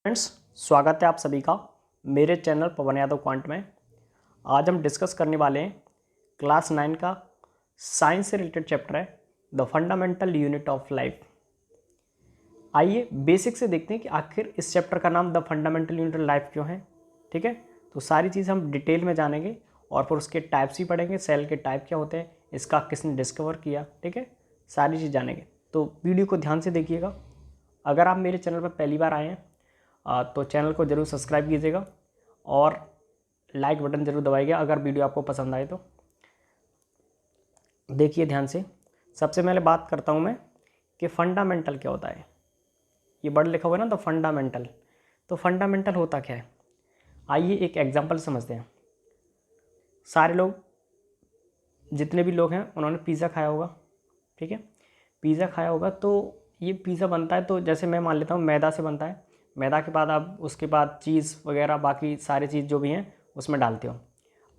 Friends, स्वागत है आप सभी का मेरे चैनल पवन यादव क्वांट में। आज हम डिस्कस करने वाले हैं क्लास 9 का साइंस से रिलेटेड चैप्टर है the fundamental unit of life. आइए बेसिक से देखते हैं कि आखिर इस चैप्टर का नाम the fundamental unit of life क्यों है। ठीक है, तो सारी चीज़ हम डिटेल में जानेंगे और फिर उसके टाइप्स भी पढ़ेंगे, सेल के टाइप क्या होते हैं, इसका किसने डिस्कवर किया। ठीक है, सारी चीज़ जानेंगे, तो वीडियो को ध्यान से देखिएगा। अगर आप मेरे चैनल पर पहली बार आए हैं तो चैनल को ज़रूर सब्सक्राइब कीजिएगा और लाइक बटन ज़रूर दबाइएगा अगर वीडियो आपको पसंद आए तो। देखिए ध्यान से, सबसे पहले बात करता हूँ मैं कि फंडामेंटल क्या होता है। ये वर्ड लिखा हुआ है ना, द फंडामेंटल। तो फंडामेंटल होता क्या है, आइए एक एग्जांपल समझते हैं। सारे लोग, जितने भी लोग हैं, उन्होंने पिज़्ज़ा खाया होगा। ठीक है, पिज़्ज़ा खाया होगा तो ये पिज़्ज़ा बनता है, तो जैसे मैं मान लेता हूँ मैदा से बनता है। मैदा के बाद आप उसके बाद चीज़ वगैरह बाकी सारी चीज़ जो भी हैं उसमें डालते हो।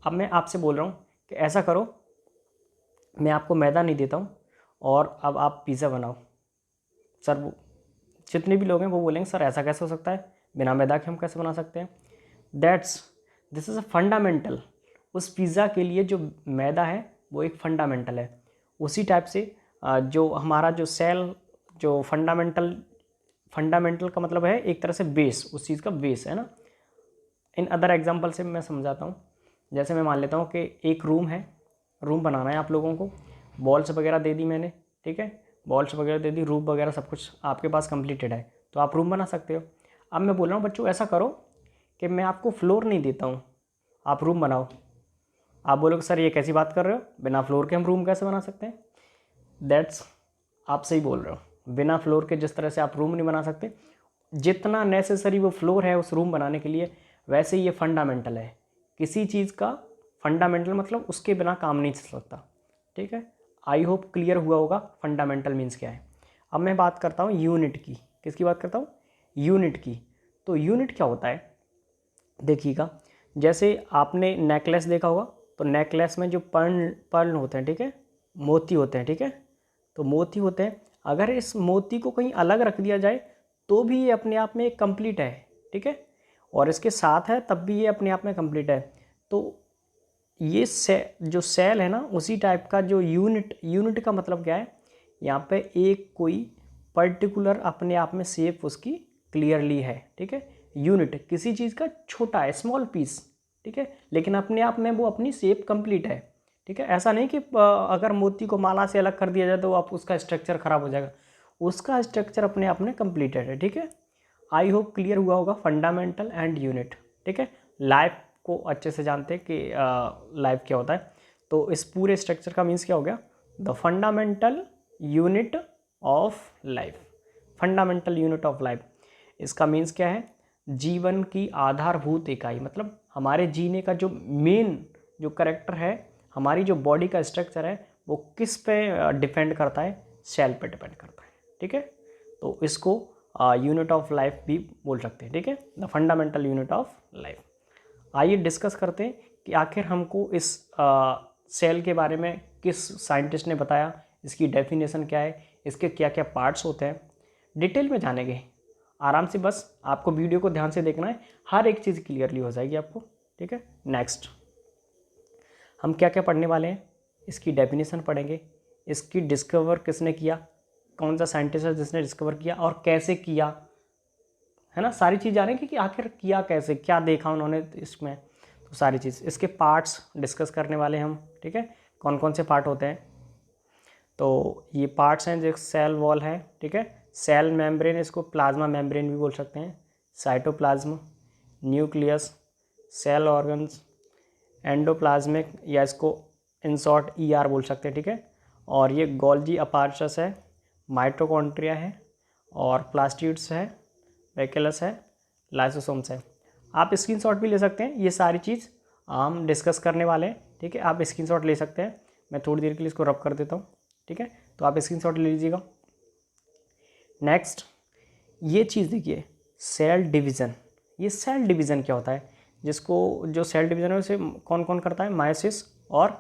अब मैं आपसे बोल रहा हूँ कि ऐसा करो, मैं आपको मैदा नहीं देता हूँ और अब आप पिज़्ज़ा बनाओ। सर वो जितने भी लोग हैं वो बोलेंगे सर ऐसा कैसे हो सकता है, बिना मैदा के हम कैसे बना सकते हैं। This is a fundamental. उस पिज़्ज़ा के लिए जो मैदा है वो एक फंडामेंटल है। उसी टाइप से जो हमारा जो सेल, जो फंडामेंटल का मतलब है एक तरह से बेस, उस चीज़ का बेस है ना। इन अदर एग्जांपल से मैं समझाता हूँ। जैसे मैं मान लेता हूँ कि एक रूम है, रूम बनाना है आप लोगों को, बॉल्स वगैरह दे दी मैंने। ठीक है, बॉल्स वगैरह दे दी, रूफ वगैरह सब कुछ आपके पास कंप्लीटेड है, तो आप रूम बना सकते हो। अब मैं बोल रहा हूँ बच्चों ऐसा करो कि मैं आपको फ्लोर नहीं देता हूँ, आप रूम बनाओ। आप बोलोगे सर ये कैसी बात कर रहे हो, बिना फ्लोर के हम रूम कैसे बना सकते हैं। दैट्स, आप सही बोल रहे हो, बिना फ्लोर के जिस तरह से आप रूम नहीं बना सकते, जितना नेसेसरी वो फ्लोर है उस रूम बनाने के लिए, वैसे ही ये फंडामेंटल है। किसी चीज़ का फंडामेंटल मतलब उसके बिना काम नहीं चल सकता। ठीक है, आई होप क्लियर हुआ होगा फंडामेंटल मीन्स क्या है। अब मैं बात करता हूँ यूनिट की। किसकी बात करता हूँ, यूनिट की। तो यूनिट क्या होता है, देखिएगा, जैसे आपने नेकलेस देखा होगा, तो नेकलेस में जो पर्ल होते हैं, ठीक है, मोती होते हैं। ठीक है, तो मोती होते हैं, अगर इस मोती को कहीं अलग रख दिया जाए तो भी ये अपने आप में एक कंप्लीट है। ठीक है, और इसके साथ है तब भी ये अपने आप में कंप्लीट है। तो ये जो सेल है ना, उसी टाइप का जो यूनिट का मतलब क्या है, यहाँ पे एक कोई पर्टिकुलर अपने आप में शेप उसकी क्लियरली है। ठीक है, यूनिट किसी चीज़ का छोटा है, स्मॉल पीस। ठीक है, लेकिन अपने आप में वो अपनी शेप कंप्लीट है। ठीक है, ऐसा नहीं कि अगर मोती को माला से अलग कर दिया जाए तो आप उसका स्ट्रक्चर खराब हो जाएगा, उसका स्ट्रक्चर अपने आप में कंप्लीटेड है। ठीक है, आई होप क्लियर हुआ होगा फंडामेंटल एंड यूनिट। ठीक है, लाइफ को अच्छे से जानते हैं कि लाइफ क्या होता है। तो इस पूरे स्ट्रक्चर का मीन्स क्या हो गया, the fundamental unit of life. Fundamental unit of life, इसका मीन्स क्या है, जीवन की आधारभूत इकाई। मतलब हमारे जीने का जो मेन जो करेक्टर है, हमारी जो बॉडी का स्ट्रक्चर है, वो किस पे डिपेंड करता है, सेल पे डिपेंड करता है। ठीक है, तो इसको यूनिट ऑफ लाइफ भी बोल सकते हैं। ठीक है, the fundamental unit of life. आइए डिस्कस करते हैं कि आखिर हमको इस सेल के बारे में किस साइंटिस्ट ने बताया, इसकी डेफिनेशन क्या है, इसके क्या क्या पार्ट्स होते हैं, डिटेल में जानेंगे आराम से। बस आपको वीडियो को ध्यान से देखना है, हर एक चीज़ क्लियरली हो जाएगी आपको। ठीक है, नेक्स्ट हम क्या क्या पढ़ने वाले हैं, इसकी डेफिनेशन पढ़ेंगे, इसकी डिस्कवर किसने किया, कौन सा साइंटिस्ट है जिसने डिस्कवर किया और कैसे किया, है ना। सारी चीज़ जानेंगे कि आखिर किया कैसे, क्या देखा उन्होंने इसमें, तो सारी चीज़। इसके पार्ट्स डिस्कस करने वाले हम। ठीक है, कौन कौन से पार्ट होते हैं, तो ये पार्ट्स हैं जो सेल वॉल है। ठीक है, सेल मेम्ब्रेन, इसको प्लाज्मा मेम्ब्रेन भी बोल सकते हैं, cytoplasm, nucleus, cell organs, endoplasmic, या इसको इन शॉर्ट ER बोल सकते हैं। ठीक है, और ये गोल्जी अपार्चस है, माइटोकॉन्ड्रिया है, और प्लास्टिड्स है, बैकेलस है, लाइसोसोम्स है। आप स्क्रीनशॉट भी ले सकते हैं, ये सारी चीज़ हम डिस्कस करने वाले हैं। ठीक है, आप स्क्रीनशॉट ले सकते हैं, मैं थोड़ी देर के लिए इसको रब कर देता हूँ। ठीक है, तो आप स्क्रीनशॉट ले लीजिएगा। नेक्स्ट ये चीज़ देखिए, सेल डिवीज़न। ये सेल डिवीज़न क्या होता है, जिसको जो सेल डिवीज़न है उसे कौन कौन करता है, मायोसिस और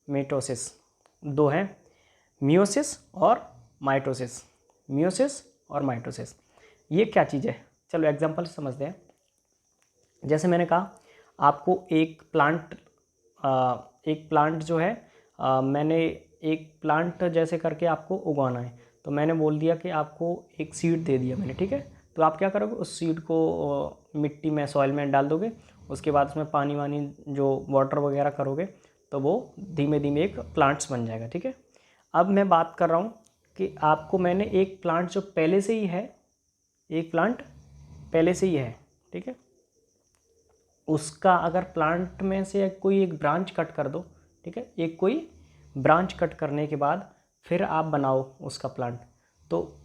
मिटोसिस, दो हैं, मियोसिस और माइटोसिस। मियोसिस और माइटोसिस, ये क्या चीज़ है, चलो एग्जांपल से समझते हैं। जैसे मैंने कहा आपको एक प्लांट जो है मैंने एक प्लांट जैसे करके आपको उगाना है, तो मैंने बोल दिया कि आपको एक सीड दे दिया मैंने, ठीक है। तो आप क्या करोगे, उस सीड को मिट्टी में, सॉइल में डाल दोगे, उसके बाद उसमें पानी वानी जो वाटर वगैरह करोगे तो वो धीमे धीमे एक प्लांट्स बन जाएगा, ठीक है। अब मैं बात कर रहा हूँ कि आपको मैंने एक प्लांट जो पहले से ही है, एक प्लांट पहले से ही है, ठीक है, उसका अगर प्लांट में से कोई एक ब्रांच कट कर दो, ठीक है, एक कोई ब्रांच कट करने के बाद फिर आप बनाओ उसका प्लांट, तो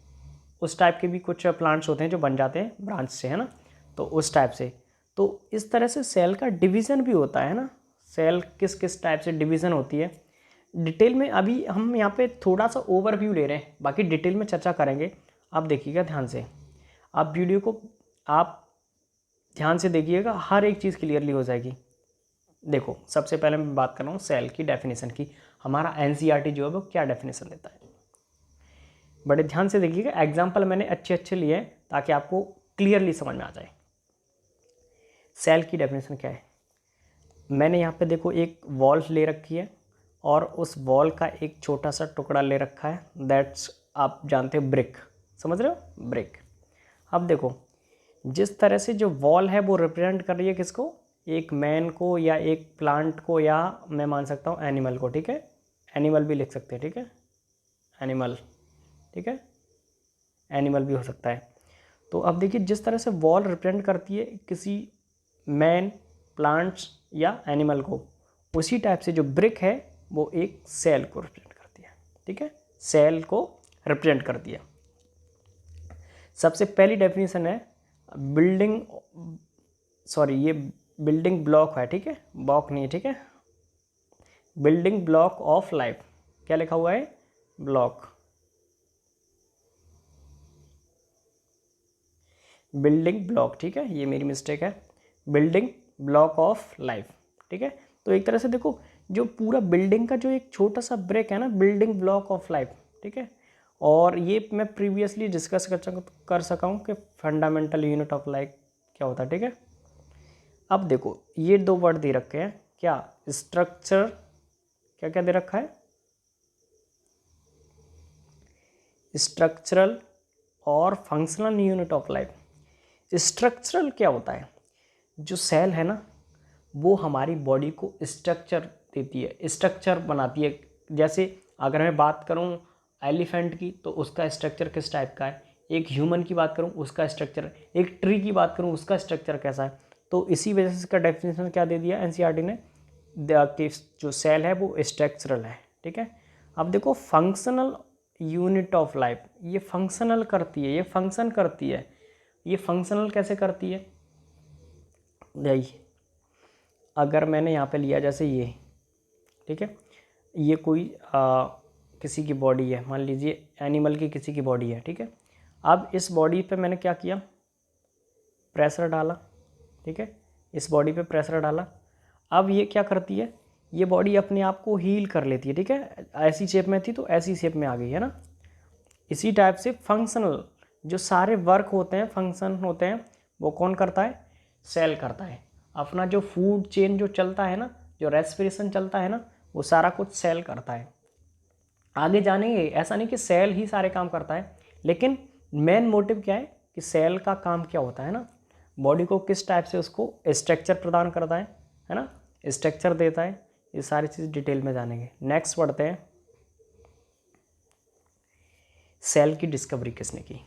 उस टाइप के भी कुछ प्लांट्स होते हैं जो बन जाते हैं ब्रांच से, है ना। तो उस टाइप से, तो इस तरह से सेल का डिवीज़न भी होता है ना। सेल किस किस टाइप से डिवीज़न होती है डिटेल में अभी हम यहाँ पे थोड़ा सा ओवरव्यू ले रहे हैं, बाकी डिटेल में चर्चा करेंगे। आप देखिएगा ध्यान से, आप वीडियो को आप ध्यान से देखिएगा, हर एक चीज़ क्लियरली हो जाएगी। देखो सबसे पहले मैं बात कर रहा हूँ सेल की डेफिनेशन की। हमारा एनसीईआरटी जो है वो क्या डेफिनेशन देता है, बड़े ध्यान से देखिएगा। एग्जाम्पल मैंने अच्छे अच्छे लिए हैं ताकि आपको क्लियरली समझ में आ जाए। सेल की डेफिनेशन क्या है, मैंने यहाँ पे देखो एक वॉल ले रखी है और उस वॉल का एक छोटा सा टुकड़ा ले रखा है, दैट्स आप जानते हो ब्रिक, समझ रहे हो, ब्रिक। अब देखो जिस तरह से जो वॉल है वो रिप्रेजेंट कर रही है किसको, एक मैन को या एक प्लांट को, या मैं मान सकता हूँ एनिमल को, ठीक है, एनिमल भी लिख सकते हैं, ठीक है, एनिमल, ठीक है, एनिमल भी हो सकता है। तो अब देखिए जिस तरह से वॉल रिप्रेजेंट करती है किसी मैन, प्लांट्स या एनिमल को, उसी टाइप से जो ब्रिक है वो एक सेल को रिप्रेजेंट करती है, ठीक है, सेल को रिप्रेजेंट करती है। सबसे पहली डेफिनेशन है बिल्डिंग, सॉरी ये बिल्डिंग ब्लॉक है, ठीक है, ब्लॉक नहीं है, ठीक है, बिल्डिंग ब्लॉक ऑफ लाइफ, क्या लिखा हुआ है, ब्लॉक, बिल्डिंग ब्लॉक, ठीक है, ये मेरी मिस्टेक है, बिल्डिंग ब्लॉक ऑफ लाइफ, ठीक है। तो एक तरह से देखो जो पूरा बिल्डिंग का जो एक छोटा सा ब्रेक है ना, बिल्डिंग ब्लॉक ऑफ लाइफ, ठीक है। और ये मैं प्रीवियसली डिस्कस कर सका हूँ कि फंडामेंटल यूनिट ऑफ लाइफ क्या होता है, ठीक है। अब देखो ये दो वर्ड दे रखे हैं, क्या, स्ट्रक्चर, क्या क्या दे रखा है, स्ट्रक्चरल और functional unit of life. Structural क्या होता है, जो सेल है ना वो हमारी बॉडी को स्ट्रक्चर देती है, स्ट्रक्चर बनाती है। जैसे अगर मैं बात करूं एलिफेंट की तो उसका स्ट्रक्चर किस टाइप का है, एक ह्यूमन की बात करूं उसका स्ट्रक्चर, एक ट्री की बात करूं उसका स्ट्रक्चर कैसा है। तो इसी वजह से इसका डेफिनेशन क्या दे दिया एनसीईआरटी ने, कि जो सेल है वो स्ट्रक्चरल है, ठीक है। अब देखो फंक्शनल यूनिट ऑफ लाइफ, ये फंक्शनल करती है, ये फंक्शन करती है, ये फंक्शनल कैसे करती है, देखिए अगर मैंने यहाँ पे लिया जैसे ये, ठीक है, ये कोई किसी की बॉडी है, मान लीजिए एनिमल की किसी की बॉडी है, ठीक है। अब इस बॉडी पे मैंने क्या किया, प्रेशर डाला, ठीक है, इस बॉडी पे प्रेशर डाला। अब ये क्या करती है, ये बॉडी अपने आप को हील कर लेती है, ठीक है, ऐसी शेप में थी तो ऐसी शेप में आ गई है ना। इसी टाइप से फंक्शनल जो सारे वर्क होते हैं, फंक्शन होते हैं, वो कौन करता है, सेल करता है। अपना जो फूड चेन जो चलता है ना, जो रेस्पिरेशन चलता है ना, वो सारा कुछ सेल करता है। आगे जानेंगे, ऐसा नहीं कि सेल ही सारे काम करता है, लेकिन मेन मोटिव क्या है कि सेल का काम क्या होता है ना, बॉडी को किस टाइप से उसको स्ट्रक्चर प्रदान करता है ना, स्ट्रक्चर देता है। ये सारी चीज़ डिटेल में जानेंगे। नेक्स्ट पढ़ते हैं, सेल की डिस्कवरी किसने की,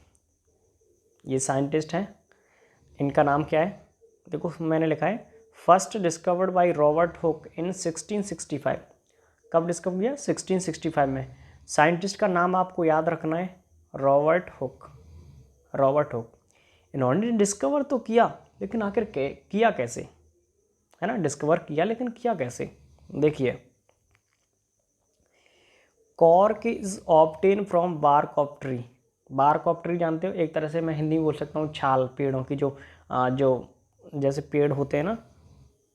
ये साइंटिस्ट हैं, इनका नाम क्या है, देखो मैंने लिखा है first discovered by Robert Hooke in 1665। कब डिस्कवर किया, 1665 में। साइंटिस्ट का नाम आपको याद रखना है, रॉबर्ट हुक, रॉबर्ट हुक। इन्होंने डिस्कवर तो किया लेकिन आखिर किया कैसे, है ना, डिस्कवर किया लेकिन किया कैसे, देखिए cork is obtain from bark of tree. Bark of tree जानते हो, एक तरह से मैं हिंदी में बोल सकता हूँ छाल, पेड़ों की जो जैसे पेड़ होते हैं ना,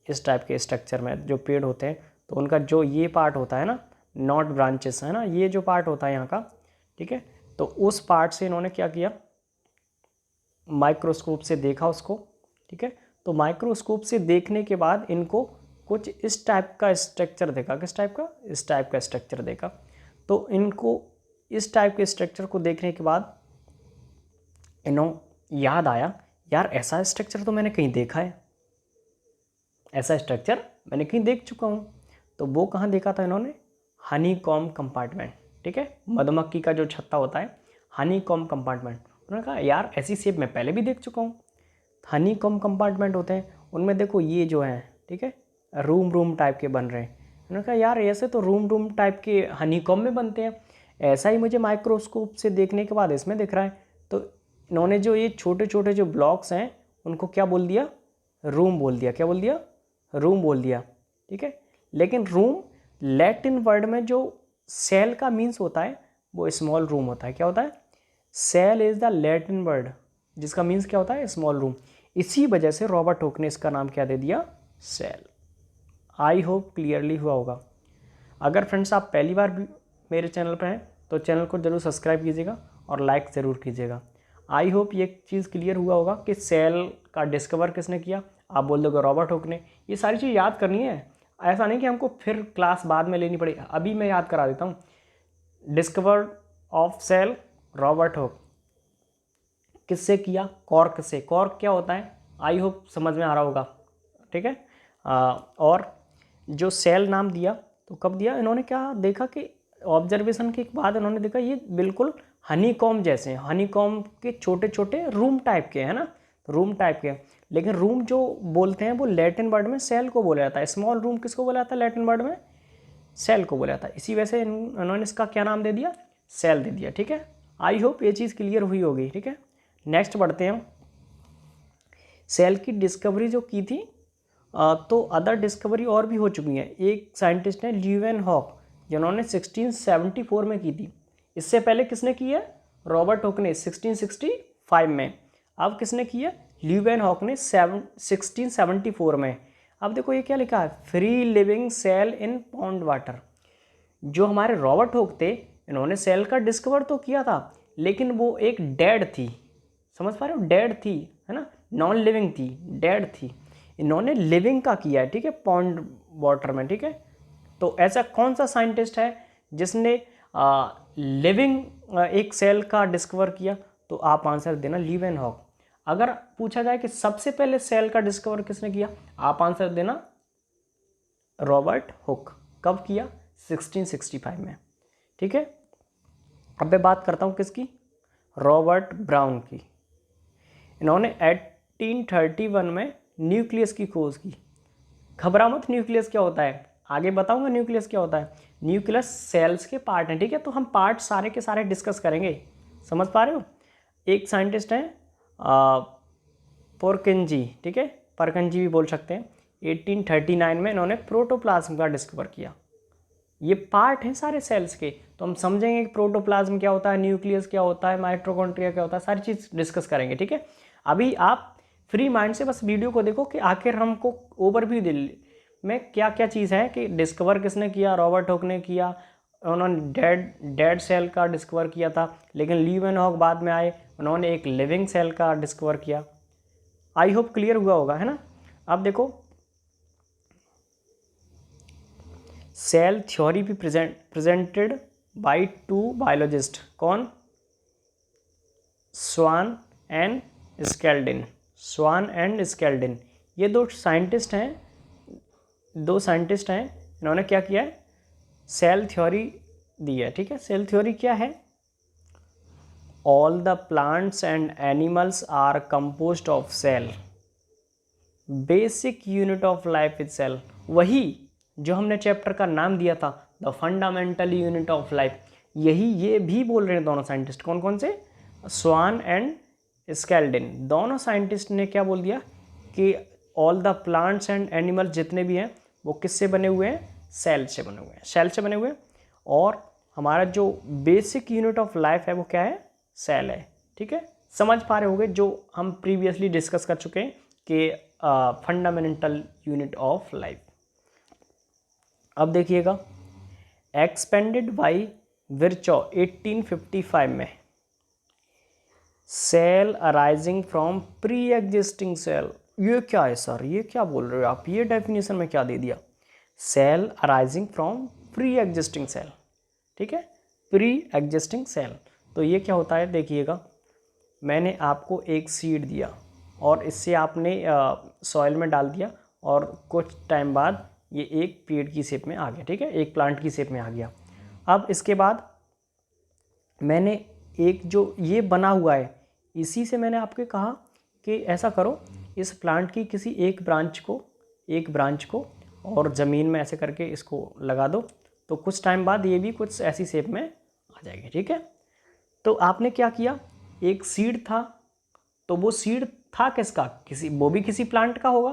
इस टाइप के स्ट्रक्चर में जो पेड़ होते हैं, तो उनका जो ये पार्ट होता है ना, नॉट ब्रांचेस है ना, ये जो पार्ट होता है यहाँ का, ठीक है, तो उस पार्ट से इन्होंने क्या किया, माइक्रोस्कोप से देखा उसको, ठीक है। तो माइक्रोस्कोप से देखने के बाद इनको कुछ इस टाइप का स्ट्रक्चर देखा। किस टाइप का? इस टाइप का स्ट्रक्चर देखा। तो इनको इस टाइप के स्ट्रक्चर को देखने के बाद इन्हों याद आया, यार ऐसा स्ट्रक्चर तो मैंने कहीं देखा है, ऐसा स्ट्रक्चर मैंने कहीं देख चुका हूँ। तो वो कहाँ देखा था इन्होंने? हनी कॉम्ब कंपार्टमेंट, ठीक है। मधुमक्खी का जो छत्ता होता है, हनी कॉम्ब कंपार्टमेंट। उन्होंने कहा यार ऐसी शेप मैं पहले भी देख चुका हूँ। हनी कॉम्ब कंपार्टमेंट होते हैं, उनमें देखो ये जो है, ठीक है, रूम टाइप के बन रहे हैं। उन्होंने कहा यार ऐसे तो रूम टाइप के हनी कॉम्ब में बनते हैं, ऐसा ही मुझे माइक्रोस्कोप से देखने के बाद इसमें दिख रहा है। तो इन्होंने जो ये छोटे छोटे जो ब्लॉक्स हैं उनको क्या बोल दिया? रूम बोल दिया। क्या बोल दिया? रूम बोल दिया, ठीक है। लेकिन रूम लैटिन वर्ड में जो सेल का मीन्स होता है वो स्मॉल रूम होता है। क्या होता है? Cell is the Latin word जिसका मीन्स क्या होता है? Small room. इसी वजह से रॉबर्ट हुक ने इसका नाम क्या दे दिया? सेल। आई होप क्लियरली हुआ होगा। अगर फ्रेंड्स आप पहली बार भी मेरे चैनल पर हैं तो चैनल को जरूर सब्सक्राइब कीजिएगा और लाइक ज़रूर कीजिएगा। आई होप ये चीज़ क्लियर हुआ होगा कि सेल का डिस्कवर किसने किया। आप बोल दोगे रॉबर्ट हुक ने। ये सारी चीज़ याद करनी है, ऐसा नहीं कि हमको फिर क्लास बाद में लेनी पड़ेगी। अभी मैं याद करा देता हूँ। Discover of cell Robert Hooke. किससे किया? कॉर्क से। कॉर्क क्या होता है? आई होप समझ में आ रहा होगा, ठीक है। और जो सेल नाम दिया तो कब दिया? इन्होंने क्या देखा कि ऑब्जर्वेशन के बाद इन्होंने देखा ये बिल्कुल हनी कॉम्ब जैसे हैं। हनी कॉम्ब के छोटे छोटे रूम टाइप के, है ना, रूम टाइप के। लेकिन रूम जो बोलते हैं वो लैटिन वर्ड में सेल को बोला जाता है। स्मॉल रूम किसको बोला जाता है लैटिन वर्ड में? सेल को बोला जाता है। इसी वजह से इन्होंने इसका क्या नाम दे दिया? सेल दे दिया, ठीक है। आई होप ये चीज़ क्लियर हुई होगी, ठीक है। नेक्स्ट बढ़ते हैं। सेल की डिस्कवरी जो की थी तो अदर डिस्कवरी और भी हो चुकी हैं। एक साइंटिस्ट है ल्यूवेनहॉक जिन्होंने 1674 में की थी। इससे पहले किसने की है? रॉबर्ट हुक ने 1665 में। अब किसने की है? ल्यूवेनहॉक ने 1674 में। अब देखो ये क्या लिखा है? Free living cell in pond water. जो हमारे रॉबर्ट हुक थे इन्होंने सेल का डिस्कवर तो किया था लेकिन वो एक डेड थी। समझ पा रहे हो? डेड थी, है ना, नॉन लिविंग थी, डेड थी। इन्होंने लिविंग का किया है, ठीक है, पॉन्ड वाटर में, ठीक है। तो ऐसा कौन सा साइंटिस्ट है जिसने लिविंग एक सेल का डिस्कवर किया? तो आप आंसर देना ल्यूवेनहॉक। अगर पूछा जाए कि सबसे पहले सेल का डिस्कवर किसने किया, आप आंसर देना रॉबर्ट हुक। कब किया? 1665 में, ठीक है। अब मैं बात करता हूँ किसकी? रॉबर्ट ब्राउन की। इन्होंने 1831 में न्यूक्लियस की खोज की। घबरा मत, न्यूक्लियस क्या होता है आगे बताऊंगा। न्यूक्लियस क्या होता है? न्यूक्लियस सेल्स के पार्ट हैं, ठीक है। तो हम पार्ट सारे के सारे डिस्कस करेंगे, समझ पा रहे हो। एक साइंटिस्ट हैं पोरकिंजी, ठीक है, परकिंजी भी बोल सकते हैं। 1839 में इन्होंने प्रोटोप्लाज्म का डिस्कवर किया। ये पार्ट हैं सारे सेल्स के। तो हम समझेंगे कि प्रोटोप्लाज्म क्या होता है, न्यूक्लियस क्या होता है, माइटोकॉन्ड्रिया क्या होता है, सारी चीज़ डिस्कस करेंगे, ठीक है। अभी आप फ्री माइंड से बस वीडियो को देखो कि आखिर हमको ओवरव्यू में क्या क्या चीज़ है कि डिस्कवर किसने किया? रॉबर्ट हुक ने किया। उन्होंने डेड सेल का डिस्कवर किया था, लेकिन ल्यूवेनहॉक बाद में आए, उन्होंने एक लिविंग सेल का डिस्कवर किया। आई होप क्लियर हुआ होगा, है ना। अब देखो सेल थ्योरी भी प्रेजेंटेड बाय टू बायोलॉजिस्ट। कौन? स्वान एंड स्केल्डिन। स्वान एंड स्केल्डिन ये दो साइंटिस्ट हैं। इन्होंने क्या किया है? सेल थ्योरी दी है, ठीक है। सेल थ्योरी क्या है? All the plants and animals are composed of cell, basic unit of life is cell. वही जो हमने चैप्टर का नाम दिया था, the fundamental unit of life, यही ये भी बोल रहे हैं दोनों साइंटिस्ट। कौन कौन से? स्वान एंड स्केल्डिन। दोनों साइंटिस्ट ने क्या बोल दिया कि all the plants and animals जितने भी हैं वो किससे बने हुए हैं? सेल से बने हुए हैं, सेल से बने हुए हैं। और हमारा जो बेसिक यूनिट ऑफ लाइफ है वो क्या है? सेल है, ठीक है। समझ पा रहे होंगे जो हम प्रीवियसली डिस्कस कर चुके हैं कि फंडामेंटल यूनिट ऑफ लाइफ। अब देखिएगा, एक्सपेंडेड बाय विर्चॉ 1855 में। Cell arising from pre existing cell, ये क्या है सर, ये क्या बोल रहे हो आप, ये डेफिनेशन में क्या दे दिया, cell arising from pre existing cell, ठीक है, प्री एग्जिस्टिंग सेल। तो ये क्या होता है, देखिएगा मैंने आपको एक सीड दिया और इससे आपने सॉइल में डाल दिया और कुछ टाइम बाद ये एक पेड़ की शेप में आ गया, ठीक है, एक प्लांट की शेप में आ गया। अब इसके बाद मैंने एक जो ये बना हुआ है, इसी से मैंने आपको कहा कि ऐसा करो, इस प्लांट की किसी एक ब्रांच को और ज़मीन में ऐसे करके इसको लगा दो, तो कुछ टाइम बाद ये भी कुछ ऐसी शेप में आ जाएगी, ठीक है। तो आपने क्या किया, एक सीड था, तो वो सीड था किसका, वो भी किसी प्लांट का होगा,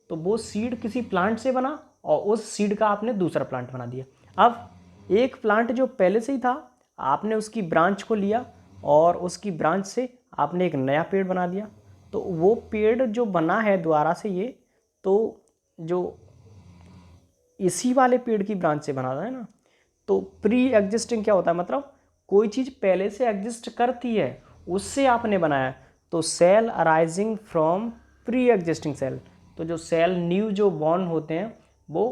तो वो सीड किसी प्लांट से बना और उस सीड का आपने दूसरा प्लांट बना दिया। अब एक प्लांट जो पहले से ही था, आपने उसकी ब्रांच को लिया और उसकी ब्रांच से आपने एक नया पेड़ बना दिया। तो वो पेड़ जो बना है दोबारा से, ये तो जो इसी वाले पेड़ की ब्रांच से बना है ना। तो प्री एग्जिस्टिंग क्या होता है, मतलब कोई चीज़ पहले से एग्जिस्ट करती है उससे आपने बनाया। तो cell arising from pre existing cell, तो जो सेल न्यू जो बॉर्न होते हैं वो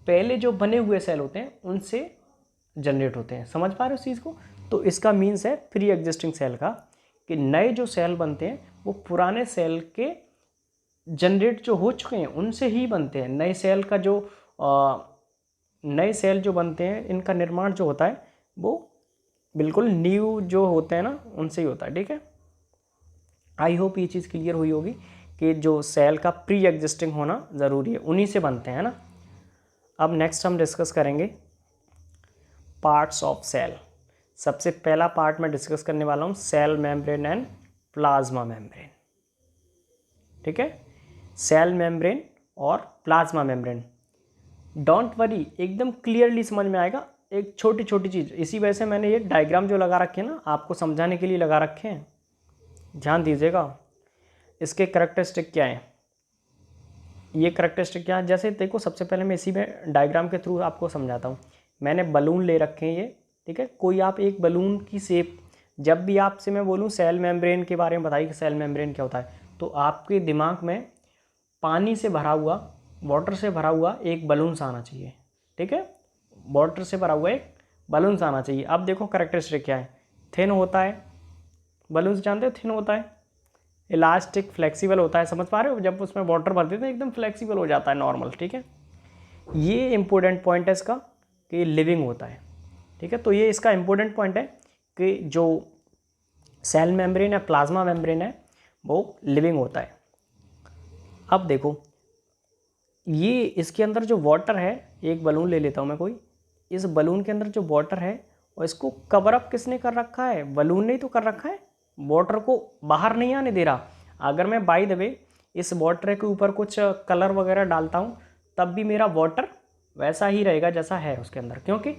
पहले जो बने हुए सेल होते हैं उनसे जनरेट होते हैं। समझ पा रहे हो उस चीज़ को। तो इसका मीन्स है प्री एग्जिस्टिंग सेल का कि नए जो सेल बनते हैं वो पुराने सेल के जनरेट जो हो चुके हैं उनसे ही बनते हैं। नए सेल जो बनते हैं इनका निर्माण जो होता है वो बिल्कुल न्यू जो होते हैं ना उनसे ही होता है, ठीक है। आई होप ये चीज़ क्लियर हुई होगी कि जो सेल का प्री एग्जिस्टिंग होना ज़रूरी है, उन्हीं से बनते हैं ना। अब नेक्स्ट हम डिस्कस करेंगे पार्ट्स ऑफ सेल। सबसे पहला पार्ट मैं डिस्कस करने वाला हूँ cell membrane and plasma membrane, ठीक है, सेल मेम्ब्रेन और प्लाज्मा मेम्ब्रेन। डोंट वरी, एकदम क्लियरली समझ में आएगा। एक छोटी छोटी चीज़, इसी वजह से मैंने ये डायग्राम जो लगा रखे हैं ना आपको समझाने के लिए लगा रखे हैं, ध्यान दीजिएगा। इसके करैक्टरिस्टिक क्या हैं, ये करैक्टरिस्टिक क्या है, जैसे देखो सबसे पहले मैं इसी में डायग्राम के थ्रू आपको समझाता हूँ। मैंने बलून ले रखे हैं ये, ठीक है। कोई आप एक बलून की शेप, जब भी आपसे मैं बोलूँ सेल मेम्ब्रेन के बारे में बताइए कि सेल मेम्ब्रेन क्या होता है, तो आपके दिमाग में पानी से भरा हुआ, वाटर से भरा हुआ एक बलून सा आना चाहिए, ठीक है, वाटर से भरा हुआ एक बलून सा आना चाहिए। अब देखो करैक्टरिस्टिक क्या है, थिन होता है, बलून जानते हो थिन होता है, इलास्टिक फ्लेक्सिबल होता है, समझ पा रहे हो, जब उसमें वाटर भर देते हैं एकदम फ्लेक्सिबल हो जाता है नॉर्मल, ठीक है। ये इंपॉर्टेंट पॉइंट है इसका कि लिविंग होता है, ठीक है। तो ये इसका इंपॉर्टेंट पॉइंट है कि जो सेल मेम्ब्रेन या प्लाज्मा मेम्ब्रेन है वो लिविंग होता है। अब देखो ये इसके अंदर जो वाटर है, एक बलून ले लेता हूँ मैं कोई, इस बलून के अंदर जो वाटर है और इसको कवर अप किसने कर रखा है, बलून ने ही तो कर रखा है, वाटर को बाहर नहीं आने दे रहा। अगर मैं बाय द वे इस वाटर के ऊपर कुछ कलर वगैरह डालता हूँ तब भी मेरा वाटर वैसा ही रहेगा जैसा है उसके अंदर, क्योंकि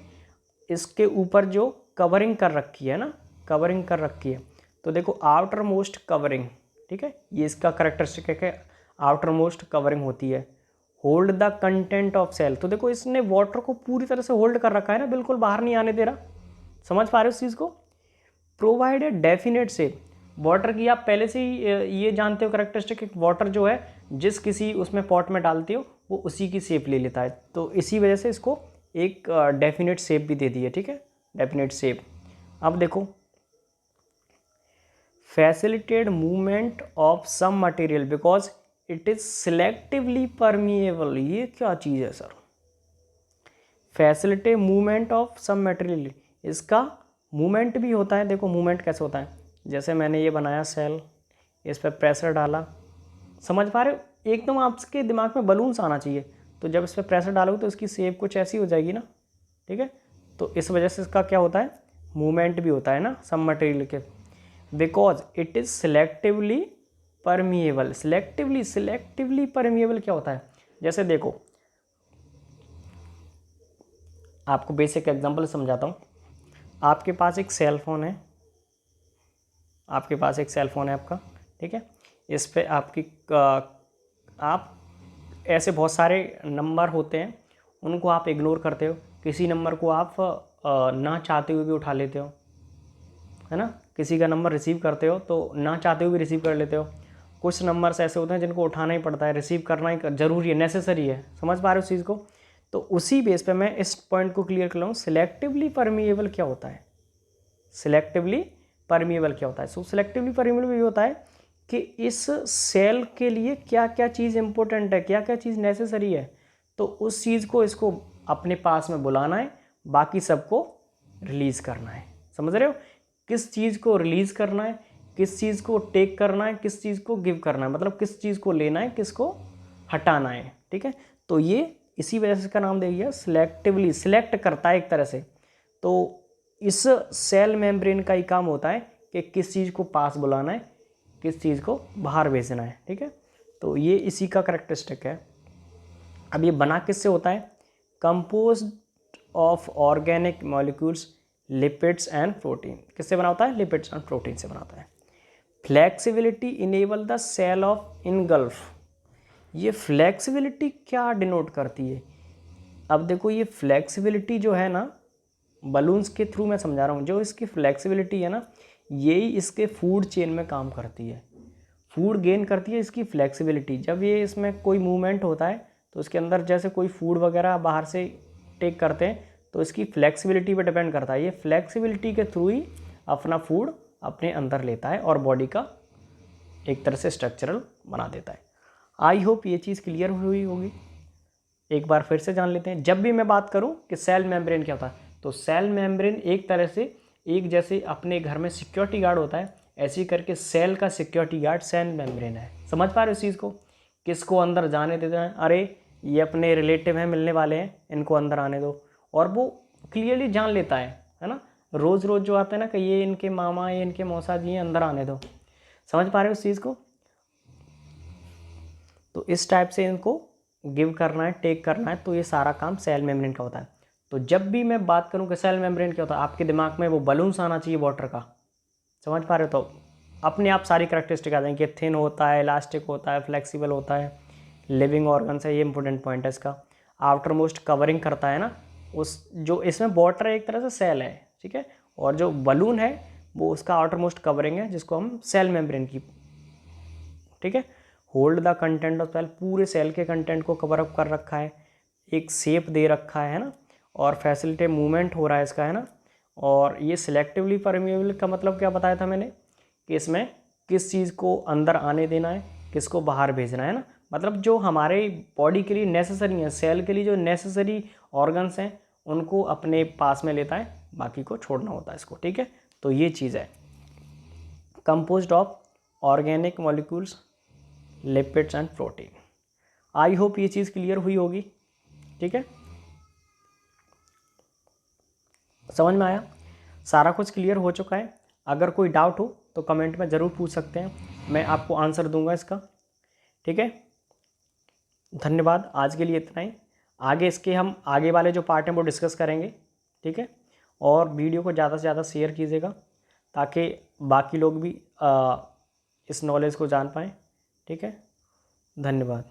इसके ऊपर जो कवरिंग कर रखी है ना, कवरिंग कर रखी है। तो देखो आउटर मोस्ट कवरिंग, ठीक है, ये इसका करेक्टरिस्टिक है, आउटर मोस्ट कवरिंग होती है। Hold the content of cell, तो देखो इसने वाटर को पूरी तरह से होल्ड कर रखा है ना, बिल्कुल बाहर नहीं आने दे रहा। समझ पा रहे हो इस चीज़ को। Provide a definite shape, water की आप पहले से ही ये जानते हो करेक्टरिस्टिक, वाटर जो है जिस किसी उसमें पॉट में डालते हो वो उसी की शेप ले लेता है, तो इसी वजह से इसको एक डेफिनेट शेप भी दे दी है, ठीक है, डेफिनेट शेप। अब देखो facilitated movement of some material because it is selectively permeable, ये क्या चीज़ है sir, facilitate movement of some material, इसका मूवमेंट भी होता है। देखो मूवमेंट कैसे होता है, जैसे मैंने ये बनाया सेल, इस पर प्रेशर डाला, समझ पा रहे हो, एकदम आपके दिमाग में बलून सा आना चाहिए, तो जब इस पर प्रेशर डालोगे तो इसकी शेप कुछ ऐसी हो जाएगी ना, ठीक है। तो इस वजह से इसका क्या होता है, मूवमेंट भी होता है ना सम मटेरियल के, because it is selectively permeable. Selectively permeable क्या होता है, जैसे देखो आपको बेसिक एग्जांपल समझाता हूँ। आपके पास एक सेल फ़ोन है, आपके पास एक सेल फ़ोन है आपका, ठीक है, इस पे आपकी आप ऐसे बहुत सारे नंबर होते हैं उनको आप इग्नोर करते हो, किसी नंबर को आप ना चाहते हुए भी उठा लेते हो, है ना, किसी का नंबर रिसीव करते हो तो ना चाहते हुए भी रिसीव कर लेते हो। कुछ नंबर्स ऐसे होते हैं जिनको उठाना ही पड़ता है, रिसीव करना ही ज़रूरी है, नेसेसरी है। समझ पा रहे हो उस चीज़ को? तो उसी बेस पे मैं इस पॉइंट को क्लियर कर लूँ, सिलेक्टिवली परमिएबल क्या होता है। सिलेक्टिवली परमिएबल क्या होता है? सो सिलेक्टिवली परमिएबल ये होता है कि इस सेल के लिए क्या क्या चीज़ इंपॉर्टेंट है, क्या क्या चीज़ नेसेसरी है, तो उस चीज़ को इसको अपने पास में बुलाना है, बाकी सबको रिलीज़ करना है। समझ रहे हो? किस चीज़ को रिलीज़ करना है, किस चीज़ को टेक करना है, किस चीज़ को गिव करना है, मतलब किस चीज़ को लेना है, किसको हटाना है। ठीक है, तो ये इसी वजह से इसका नाम दे दिया सिलेक्टिवली, सिलेक्ट करता है एक तरह से। तो इस सेल मेम्ब्रेन का ही काम होता है कि किस चीज़ को पास बुलाना है, किस चीज़ को बाहर भेजना है। ठीक है, तो ये इसी का कैरेक्टरिस्टिक है। अब ये बना किससे होता है? Composed of organic molecules, lipids and protein. किससे बना होता है? लिपिड्स एंड प्रोटीन से बना होता है। Flexibility enable the cell of engulf. ये फ्लेक्सिबिलिटी क्या डिनोट करती है? अब देखो, ये फ्लेक्सिबिलिटी जो है ना, बलून्स के थ्रू मैं समझा रहा हूँ, जो इसकी फ्लेक्सिबिलिटी है ना, यही इसके फूड चेन में काम करती है। फूड गेन करती है इसकी फ्लेक्सिबिलिटी। जब ये इसमें कोई मूवमेंट होता है तो इसके अंदर जैसे कोई फूड वगैरह बाहर से टेक करते हैं तो इसकी फ्लेक्सिबिलिटी पे डिपेंड करता है। ये फ्लेक्सिबिलिटी के थ्रू ही अपना फूड अपने अंदर लेता है और बॉडी का एक तरह से स्ट्रक्चरल बना देता है। आई होप ये चीज़ क्लियर हुई होगी। एक बार फिर से जान लेते हैं। जब भी मैं बात करूं कि सेल मेम्ब्रेन क्या होता है, तो सेल मेम्ब्रेन एक तरह से, एक जैसे अपने घर में सिक्योरिटी गार्ड होता है, ऐसे ही करके सेल का सिक्योरिटी गार्ड सेल मेम्ब्रेन है। समझ पा रहे हो इस चीज़ को? किसको अंदर जाने देते हैं? अरे ये अपने रिलेटिव हैं, मिलने वाले हैं, इनको अंदर आने दो। और वो क्लियरली जान लेता है ना, रोज़ रोज़ जो आता है ना कि ये इनके मामा, ये इनके मौसा जी हैं, अंदर आने दो। समझ पा रहे हो इस चीज़ को? तो इस टाइप से इनको गिव करना है, टेक करना है, तो ये सारा काम सेल मेम्ब्रेन का होता है। तो जब भी मैं बात करूं कि सेल मेम्ब्रेन क्या होता है, आपके दिमाग में वो बलून्स आना चाहिए वाटर का। समझ पा रहे हो? तो अपने आप सारी करैक्टरिस्टिक आ जाएंगी कि थिन होता है, इलास्टिक होता है, फ्लेक्सिबल होता है, लिविंग ऑर्गन्स है, ये इंपॉर्टेंट पॉइंट है इसका। आफ्टर मोस्ट कवरिंग करता है ना, उस जो इसमें वाटर एक तरह से सेल है, ठीक है, और जो बलून है वो उसका आउटर मोस्ट कवरिंग है, जिसको हम सेल मेम्ब्रेन की, ठीक है। Hold the content of cell, पूरे सेल के कंटेंट को कवर अप कर रखा है, एक शेप दे रखा है ना, और फैसिलिटेट मूवमेंट हो रहा है इसका, है ना। और ये सिलेक्टिवली परमिएबल का मतलब क्या बताया था मैंने, कि इसमें किस चीज़ को अंदर आने देना है, किसको बाहर भेजना है ना, मतलब जो हमारे बॉडी के लिए नेसेसरी है, सेल के लिए जो नेसेसरी ऑर्गन्स हैं उनको अपने पास में लेता है, बाकी को छोड़ना होता है इसको, ठीक है। तो ये चीज़ है, composed of organic molecules, lipids and protein. I hope ये चीज़ क्लियर हुई होगी, ठीक है, समझ में आया, सारा कुछ क्लियर हो चुका है। अगर कोई डाउट हो तो कमेंट में ज़रूर पूछ सकते हैं, मैं आपको आंसर दूंगा इसका, ठीक है। धन्यवाद, आज के लिए इतना ही। आगे इसके हम आगे वाले जो पार्ट हैं वो डिस्कस करेंगे, ठीक है। और वीडियो को ज़्यादा से ज़्यादा शेयर कीजिएगा ताकि बाकी लोग भी इस नॉलेज को जान पाएँ, ठीक है। धन्यवाद।